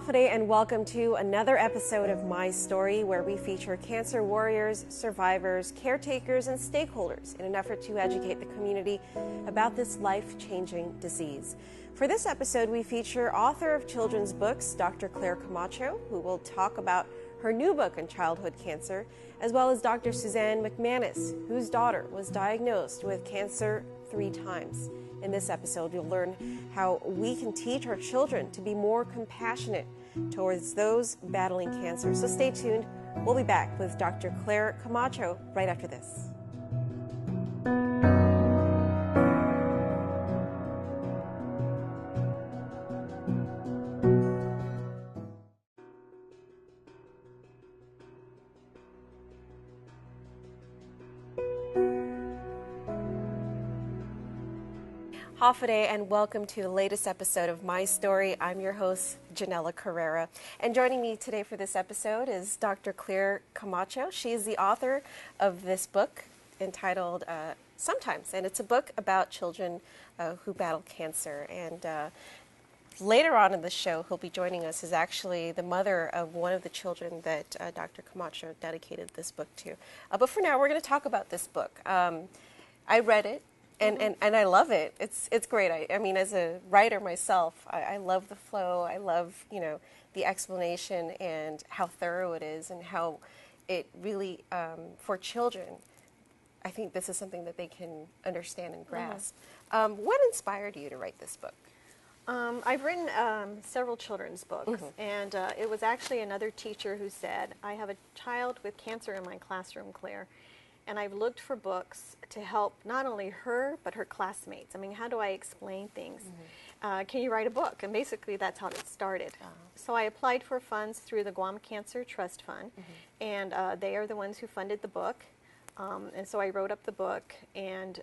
Hafide, and welcome to another episode of My Story, where we feature cancer warriors, survivors, caretakers, and stakeholders in an effort to educate the community about this life-changing disease. For this episode, we feature author of children's books, Dr. Claire Camacho, who will talk about her new book on childhood cancer, as well as Dr. Suzanne McManus, whose daughter was diagnosed with cancer 3 times. In this episode, you'll learn how we can teach our children to be more compassionate towards those battling cancer. So stay tuned. We'll be back with Dr. Claire Camacho right after this. Hafide, and welcome to the latest episode of My Story. I'm your host, Janella Carrera. And joining me today for this episode is Dr. Claire Camacho. She is the author of this book entitled Sometimes, and it's a book about children who battle cancer. And later on in the show, who'll be joining us is actually the mother of one of the children that Dr. Camacho dedicated this book to. But for now, we're going to talk about this book. I read it. And I love it. It's great. I mean, as a writer myself, I love the flow. I love, the explanation and how thorough it is and how it really, for children, I think this is something that they can understand and grasp. What inspired you to write this book? I've written several children's books, and it was actually another teacher who said, I have a child with cancer in my classroom, Claire, and I've looked for books to help not only her, but her classmates. I mean, how do I explain things? Can you write a book? And basically, that's how it started. So I applied for funds through the Guam Cancer Trust Fund, and they are the ones who funded the book. And so I wrote up the book, and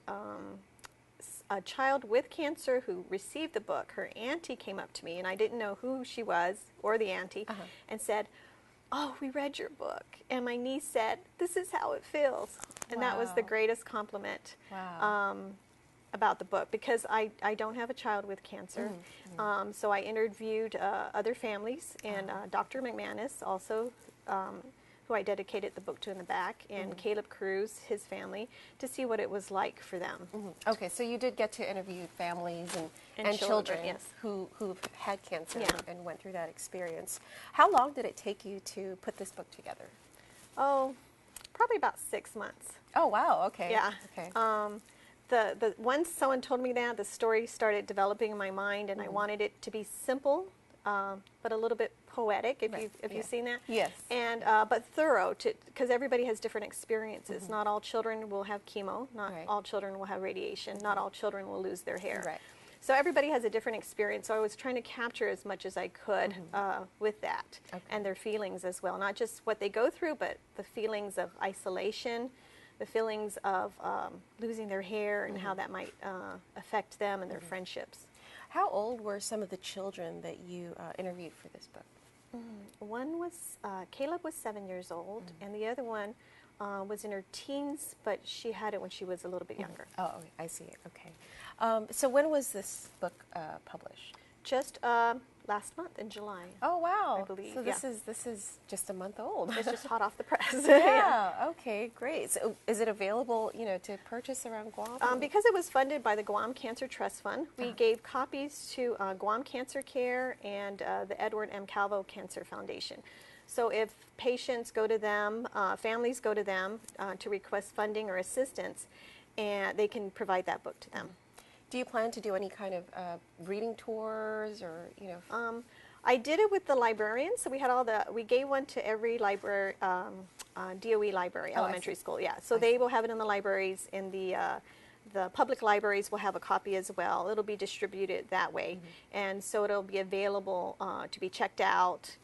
a child with cancer who received the book, her auntie came up to me, and I didn't know who she was, or the auntie, and said, "Oh, we read your book." And my niece said, "This is how it feels." And that was the greatest compliment about the book, because I don't have a child with cancer. So I interviewed other families, and Dr. McManus also, who I dedicated the book to in the back, and Caleb Cruz, his family, to see what it was like for them. Okay, so you did get to interview families and children yes. who've had cancer and went through that experience. How long did it take you to put this book together? Oh, probably about 6 months. Oh, wow, okay. Yeah. Okay. Once someone told me that, the story started developing in my mind, and I wanted it to be simple, but a little bit poetic, if you've seen that. Yes. And but thorough, because everybody has different experiences. Not all children will have chemo. Not all children will have radiation. Not all children will lose their hair. Right. So everybody has a different experience. So I was trying to capture as much as I could with that, and their feelings as well. Not just what they go through, but the feelings of isolation, the feelings of losing their hair, and how that might affect them and their friendships. How old were some of the children that you interviewed for this book? One was, Caleb was 7 years old, and the other one was in her teens, but she had it when she was a little bit younger. Oh, I see. Okay. So when was this book published? Just last month in July. Oh, wow. I believe. So this is just a month old. It's just hot off the press. Okay, great. So is it available, to purchase around Guam? Because it was funded by the Guam Cancer Trust Fund, we gave copies to Guam Cancer Care and the Edward M. Calvo Cancer Foundation. So if patients go to them, families go to them to request funding or assistance, and they can provide that book to them. Do you plan to do any kind of reading tours or, I did it with the librarians. So we gave one to every library, DOE library, elementary school. Yeah. So they will have it in the libraries. In the public libraries will have a copy as well. It'll be distributed that way, and so it'll be available to be checked out,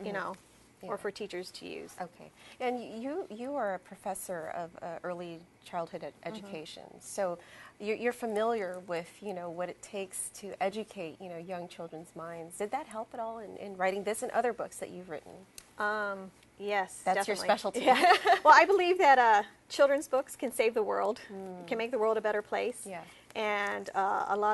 or for teachers to use. Okay. And you are a professor of early childhood education, so you're familiar with what it takes to educate young children's minds. Did that help at all in writing this and other books that you've written? Yes, that's definitely. your specialty. Yeah. Well, I believe that children's books can save the world, can make the world a better place. Yeah. And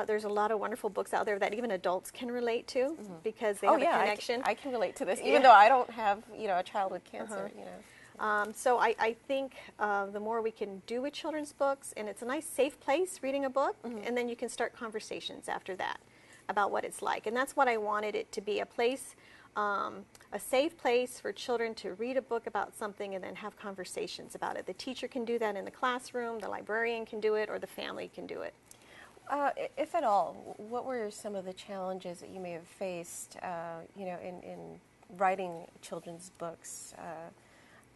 there's a lot of wonderful books out there that even adults can relate to because they Oh have a yeah, connection. I can relate to this, even though I don't have, a child with cancer. So I think the more we can do with children's books, and it's a nice safe place reading a book, and then you can start conversations after that about what it's like. And that's what I wanted it to be, a place, a safe place for children to read a book about something and then have conversations about it. The teacher can do that in the classroom, the librarian can do it, or the family can do it. If at all, what were some of the challenges that you may have faced, in writing children's books?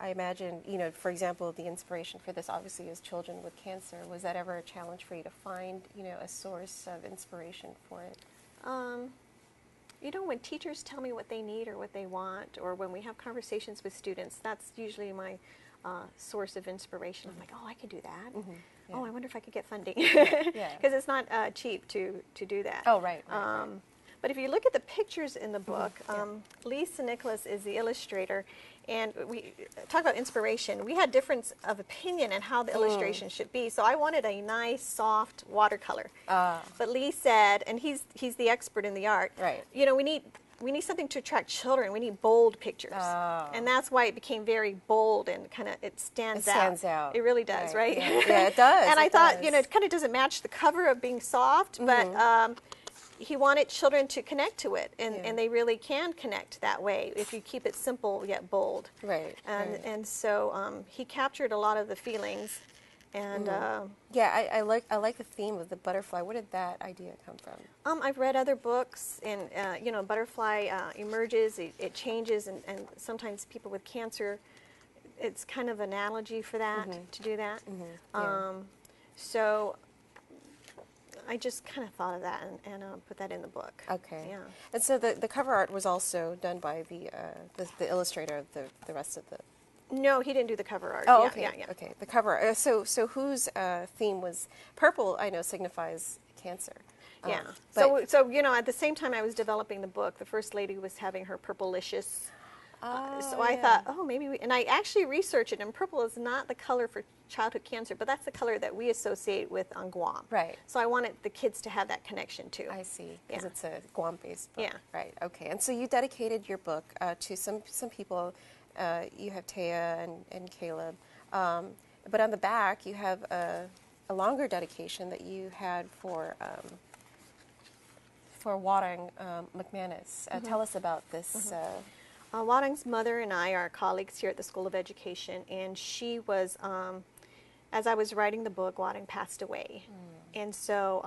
I imagine, for example, the inspiration for this obviously is children with cancer. Was that ever a challenge for you to find, a source of inspiration for it? When teachers tell me what they need or what they want, or when we have conversations with students, that's usually my source of inspiration. I'm like, oh, I could do that. Yeah. Oh, I wonder if I could get funding. Yeah. Because it's not cheap to do that. Oh, right. But if you look at the pictures in the book, Lisa Nicholas is the illustrator, and we talk about inspiration. We had difference of opinion on how the illustration should be, so I wanted a nice, soft watercolor. But Lee said, and he's the expert in the art, Right. We need something to attract children. We need bold pictures. And that's why it became very bold and kind of, it stands out. It really does, right? Yeah, it does. And I thought, it kind of doesn't match the cover of being soft, but he wanted children to connect to it, and they really can connect that way if you keep it simple yet bold. Right. And so he captured a lot of the feelings. And I like the theme of the butterfly. Where did that idea come from? I've read other books, and butterfly emerges, it changes, and sometimes people with cancer, it's kind of an analogy for that, to do that. So I just kind of thought of that and put that in the book. Okay. Yeah. And so the cover art was also done by the illustrator of the rest of the. No, he didn't do the cover art. Oh, Yeah, okay. yeah. Okay, the cover art. So whose theme was purple? I know signifies cancer. Yeah. But So at the same time I was developing the book, the first lady was having her purplicious. So I thought, maybe and I actually researched it, and purple is not the color for childhood cancer, but that's the color that we associate with on Guam. Right. So I wanted the kids to have that connection too. I see, because Yeah. it's a Guam-based book. Yeah. Right. Okay. And so you dedicated your book to some people. You have Taya and Caleb, but on the back you have a longer dedication that you had for Warang McManus. Tell us about this. Warang's mother and I are colleagues here at the School of Education, and she was, as I was writing the book, Warang passed away. And so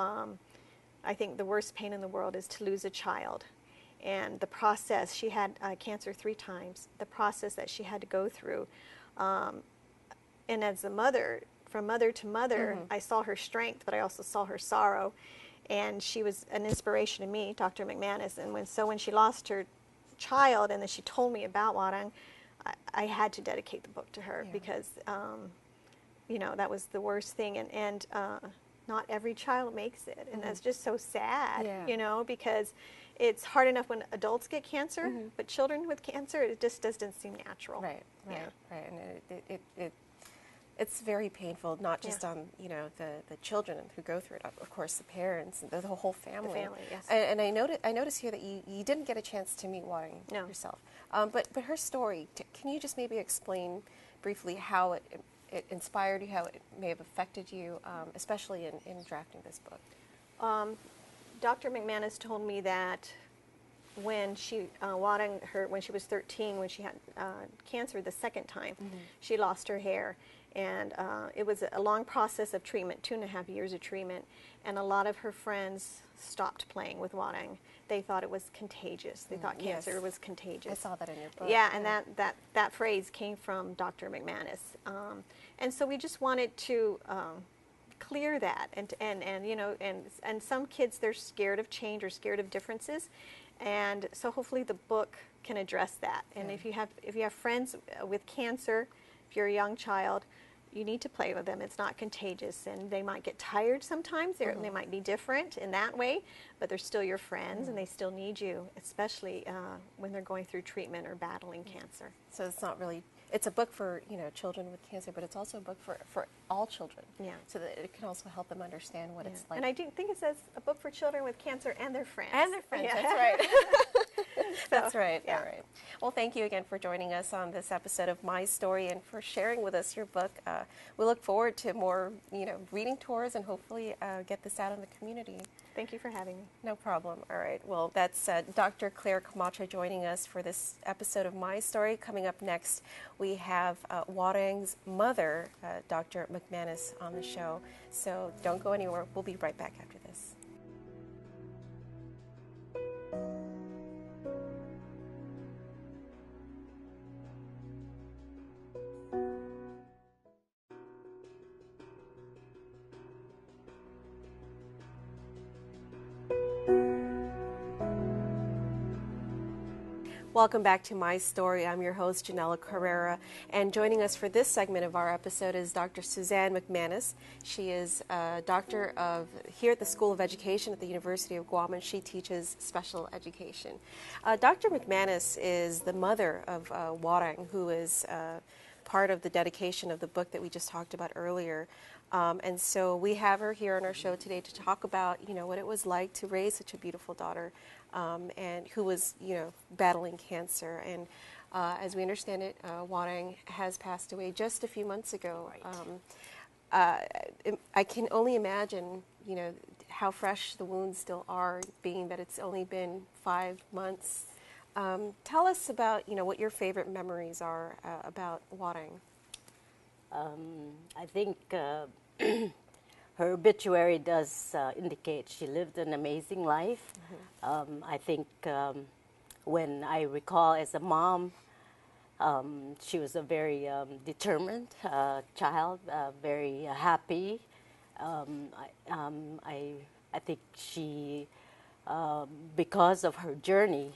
I think the worst pain in the world is to lose a child. And the process, she had cancer 3 times, the process that she had to go through. And as a mother, from mother to mother, I saw her strength, but I also saw her sorrow. And she was an inspiration to me, Dr. McManus. And when she lost her child and then she told me about Warang, I had to dedicate the book to her because, that was the worst thing. And not every child makes it. And that's just so sad, because it's hard enough when adults get cancer, but children with cancer, it just doesn't seem natural. Right. And it's very painful, not just on the children who go through it, of course the parents and the whole family. The family, yes. And I noticed here that you didn't get a chance to meet Warang yourself, but her story. Can you just maybe explain briefly how it inspired you, how it may have affected you, especially in drafting this book? Dr. McManus told me that when Warang, when she was 13, when she had cancer the second time, she lost her hair. And it was a long process of treatment, 2.5 years of treatment, and a lot of her friends stopped playing with Warang. They thought it was contagious. They thought cancer was contagious. I saw that in your book. Yeah, and that phrase came from Dr. McManus. And so we just wanted to clear that, and some kids, they're scared of change or scared of differences, and so hopefully the book can address that. And if you have friends with cancer, if you're a young child, you need to play with them. It's not contagious, and they might get tired sometimes. They might be different in that way, but they're still your friends, and they still need you, especially when they're going through treatment or battling cancer. So it's not really it's a book for, children with cancer, but it's also a book for all children. Yeah. So that it can also help them understand what it's like. And I do think it says a book for children with cancer and their friends. And their friends, Yeah. that's right. That's right. yeah. All right. Well, thank you again for joining us on this episode of My Story and for sharing with us your book. We look forward to more, reading tours and hopefully get this out in the community. Thank you for having me. No problem. All right. Well, that's Dr. Claire Camacho joining us for this episode of My Story. Coming up next, we have Wareng's mother, Dr. McManus, on the show. So don't go anywhere. We'll be right back after this. Welcome back to My Story. I'm your host, Janella Carrera, and joining us for this segment of our episode is Dr. Suzanne McManus. She is a doctor here at the School of Education at the University of Guam, and she teaches special education. Dr. McManus is the mother of Wareng, who is part of the dedication of the book that we just talked about earlier. And so we have her here on our show today to talk about, what it was like to raise such a beautiful daughter, and who was, battling cancer. And as we understand it, Wareng has passed away just a few months ago. Right. I can only imagine, how fresh the wounds still are, being that it's only been 5 months. Tell us about, what your favorite memories are about Wareng. I think her obituary does indicate she lived an amazing life. Mm-hmm. I think when I recall as a mom, she was a very determined child, very happy. I think she, because of her journey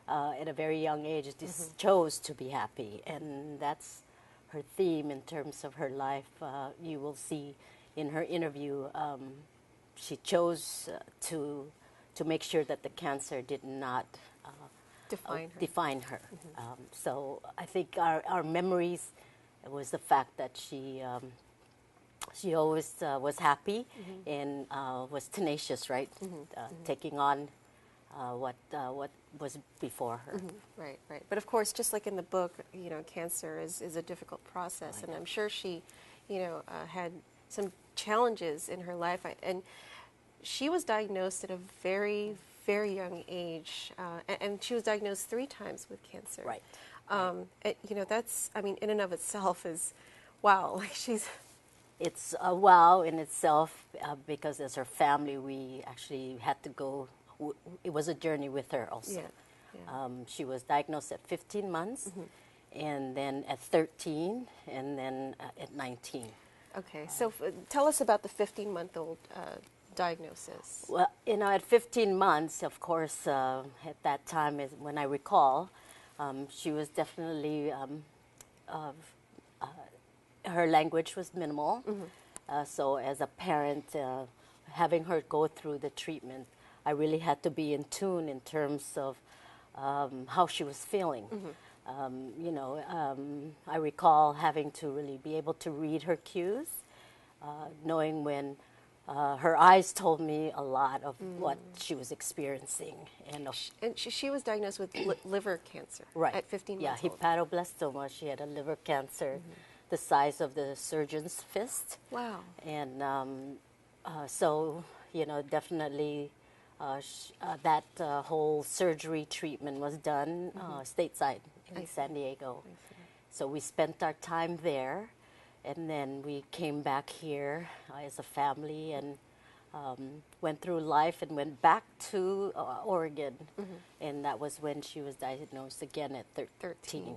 at a very young age, just chose to be happy, and that's her theme in terms of her life. You will see in her interview, she chose to make sure that the cancer did not define her. Mm-hmm. So I think our memories was the fact that she always was happy and was tenacious, right? Taking on what was before her. Right. But of course, just like in the book, cancer is a difficult process, and I'm sure she, had some challenges in her life. And she was diagnosed at a very, very young age, and she was diagnosed 3 times with cancer. Right. That's, in and of itself is, wow. Like It's a wow in itself because as her family, we actually had to go. It was a journey with her also. Yeah. She was diagnosed at 15 months, and then at 13, and then at 19. Okay, so tell us about the 15-month-old diagnosis. Well, at 15 months, of course, at that time, when I recall, she was definitely, her language was minimal. So as a parent, having her go through the treatment, I really had to be in tune in terms of how she was feeling. I recall having to really be able to read her cues, knowing when her eyes told me a lot of what she was experiencing. And she was diagnosed with liver cancer at 15 months old. Yeah, hepatoblastoma. She had a liver cancer the size of the surgeon's fist. Wow. And so, definitely that whole surgery treatment was done stateside in San Diego. So we spent our time there, and then we came back here as a family and went through life and went back to Oregon. And that was when she was diagnosed again at 13.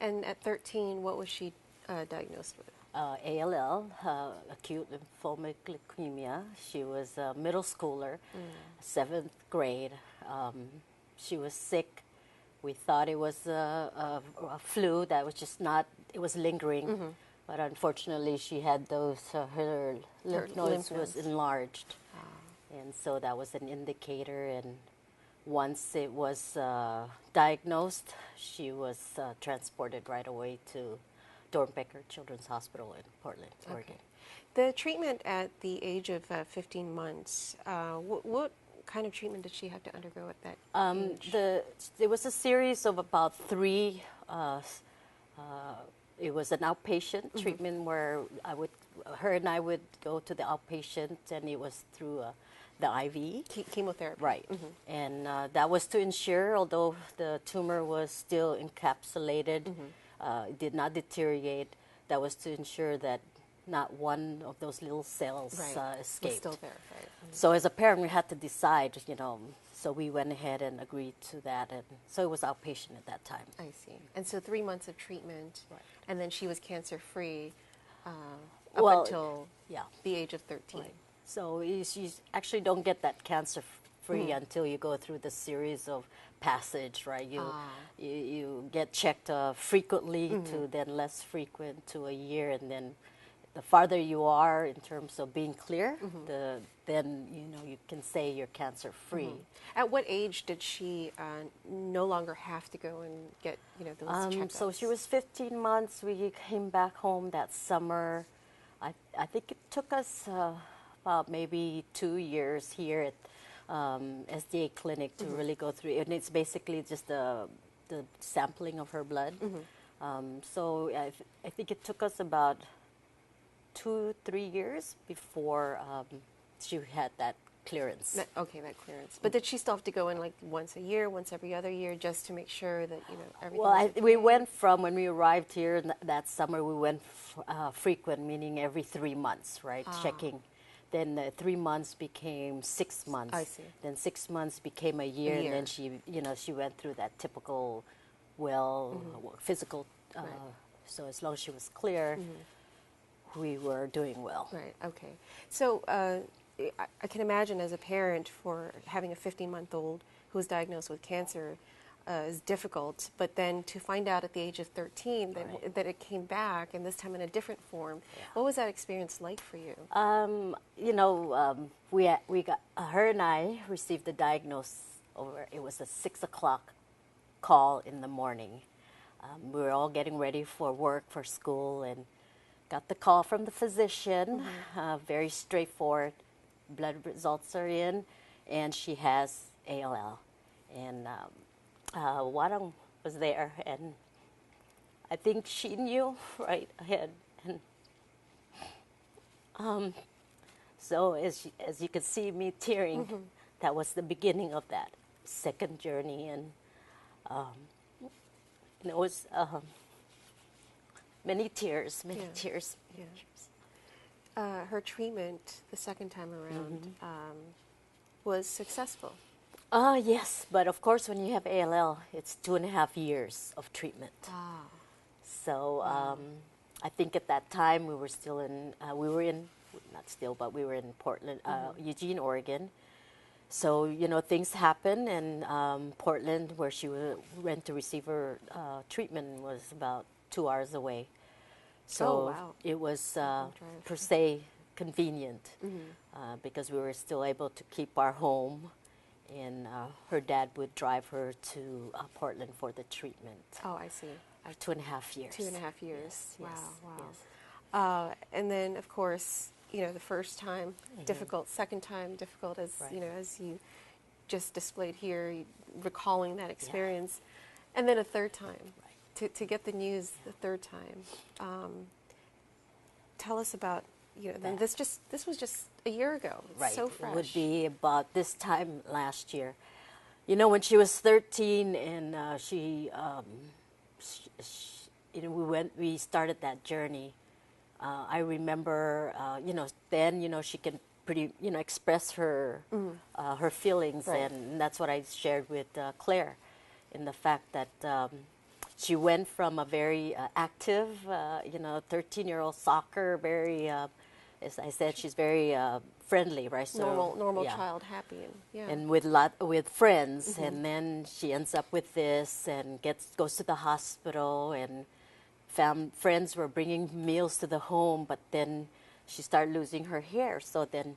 And at 13, what was she diagnosed with? ALL, acute lymphomic leukemia. She was a middle schooler, 7th grade. She was sick. We thought it was a flu that was just not, it was lingering. But unfortunately, she had those, her lymph nodes was enlarged. And so that was an indicator. And once it was diagnosed, she was transported right away to Dornbecker Children's Hospital in Portland, Oregon. The treatment at the age of 15 months, what kind of treatment did she have to undergo at that age? There was a series of about 3. It was an outpatient treatment where her and I would go to the outpatient, and it was through the IV. Chemotherapy. Right. And that was to ensure, although the tumor was still encapsulated, it did not deteriorate, that was to ensure that not one of those little cells escaped. Was still there, right. So as a parent, we had to decide, so we went ahead and agreed to that. And so it was outpatient at that time. I see. And so 3 months of treatment, and then she was cancer-free up until the age of 13. Right. So you actually don't get that cancer-free until you go through the series of passage, right? You get checked frequently to then less frequent to a year, and then the farther you are in terms of being clear, then you can say you're cancer-free. At what age did she no longer have to go and get those checkups? So she was 15 months. We came back home that summer. I think it took us about maybe 2 years here at SDA clinic to really go through, and it's basically just the sampling of her blood. So I think it took us about 2-3 years before she had that clearance. That clearance. But did she still have to go in like once a year, once every other year, just to make sure that everything? Well, we went from when we arrived here that summer. We went frequent, meaning every 3 months, right? Checking. Then 3 months became 6 months. I see. Then 6 months became a year, and then she went through that typical, physical. So as long as she was clear, we were doing well. Right. Okay. So I can imagine as a parent for having a 15-month-old who was diagnosed with cancer is difficult, but then to find out at the age of 13 that it came back, and this time in a different form. What was that experience like for you? We got her and I received the diagnosis it was a 6 o'clock call in the morning. We were all getting ready for work, for school, and got the call from the physician. Very straightforward. Blood results are in, and she has ALL. And Warang was there, and I think she knew right ahead. And so as you could see me tearing, that was the beginning of that second journey, and it was many tears. Her treatment the second time around was successful. Yes, but of course when you have ALL, it's 2.5 years of treatment. So I think at that time we were still we were in Portland, Eugene, Oregon. So, things happen, and Portland, where she went to receive her treatment, was about 2 hours away. So it was per se convenient because we were still able to keep our home, and her dad would drive her to Portland for the treatment. Oh, I see. 2.5 years. 2.5 years. Yes, Wow. yes. And then, of course, the first time difficult, second time difficult, as as you just displayed here, recalling that experience, and then a third time. To get the news the third time. Tell us about this was just a year ago. It's right. So fresh. It would be about this time last year. When she was 13, and we started that journey. I remember, then she can pretty, express her her feelings, and that's what I shared with Claire, in the fact that she went from a very active, 13-year-old soccer, very, as I said, she's very friendly, right? So normal child, happy, and with friends, and then she ends up with this, and goes to the hospital, and friends were bringing meals to the home, but then she started losing her hair. So then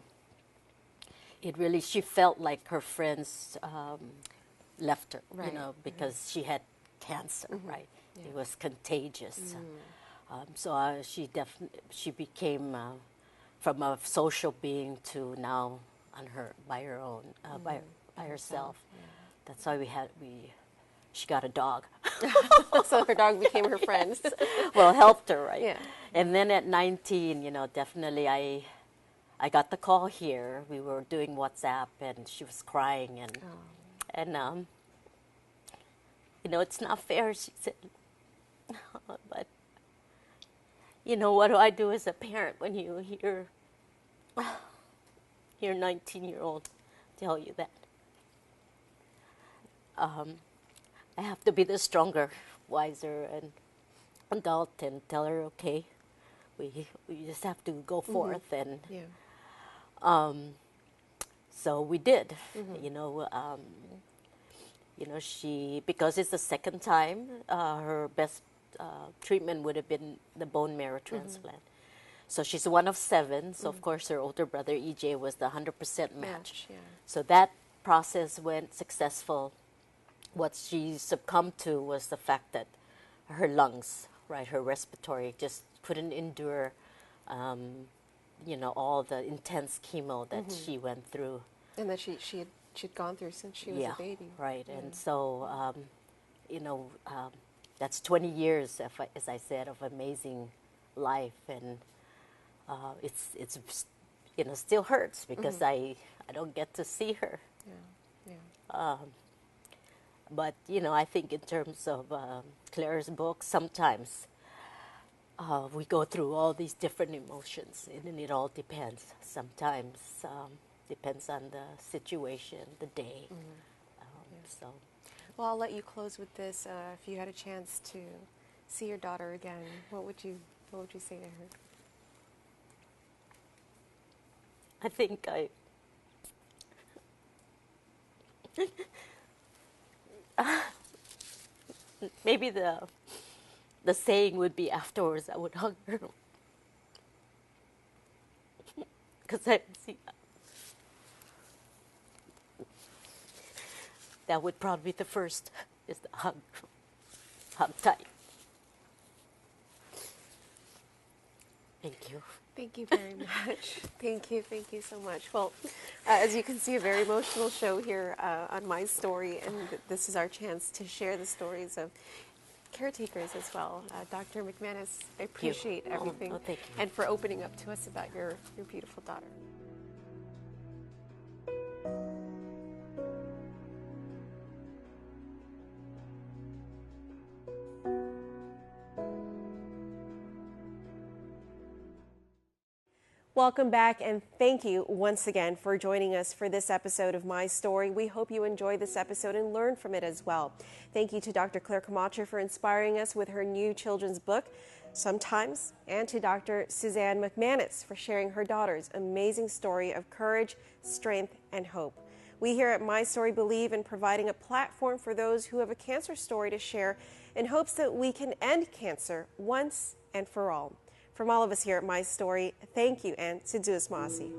she felt like her friends left her, because she had cancer, right? It was contagious. She became from a social being to now on her by her own by herself. Yeah. That's why she got a dog. So her dog became her friend. Well, helped her, right? Yeah. And then at 19, definitely I got the call here. We were doing WhatsApp, and she was crying, and it's not fair, she said. But what do I do as a parent when you hear your 19-year-old tell you that? I have to be the stronger, wiser, and adult and tell her, okay, we just have to go forth. And Yeah. so we did. She, because it's the second time, her best treatment would have been the bone marrow transplant. So she's one of 7. So of course her older brother EJ was the 100% match. Yeah. So that process went successful. What she succumbed to was the fact that her lungs, right, her respiratory, just couldn't endure, all the intense chemo that she went through. And that she'd gone through since she was a baby. Right. Yeah. And so, that's 20 years, as I said, of amazing life, and it's still hurts because I don't get to see her. Yeah. Yeah. But I think in terms of Claire's book, sometimes we go through all these different emotions, and it all depends. Sometimes depends on the situation, the day. So. Well, I'll let you close with this. If you had a chance to see your daughter again, what would you say to her? I think maybe the saying would be afterwards I would hug her, because I see that would probably be the first, is the hug tight. Thank you. Thank you very much. Thank you so much. Well, as you can see, a very emotional show here on My Story, and this is our chance to share the stories of caretakers as well. Dr. McManus, I appreciate everything, thank you. and for opening up to us about your beautiful daughter. Welcome back, and thank you once again for joining us for this episode of My Story. We hope you enjoyed this episode and learned from it as well. Thank you to Dr. Claire Camacho for inspiring us with her new children's book, Sometimes, and to Dr. Suzanne McManus for sharing her daughter's amazing story of courage, strength, and hope. We here at My Story believe in providing a platform for those who have a cancer story to share in hopes that we can end cancer once and for all. From all of us here at My Story, thank you and Sidzuas Masi.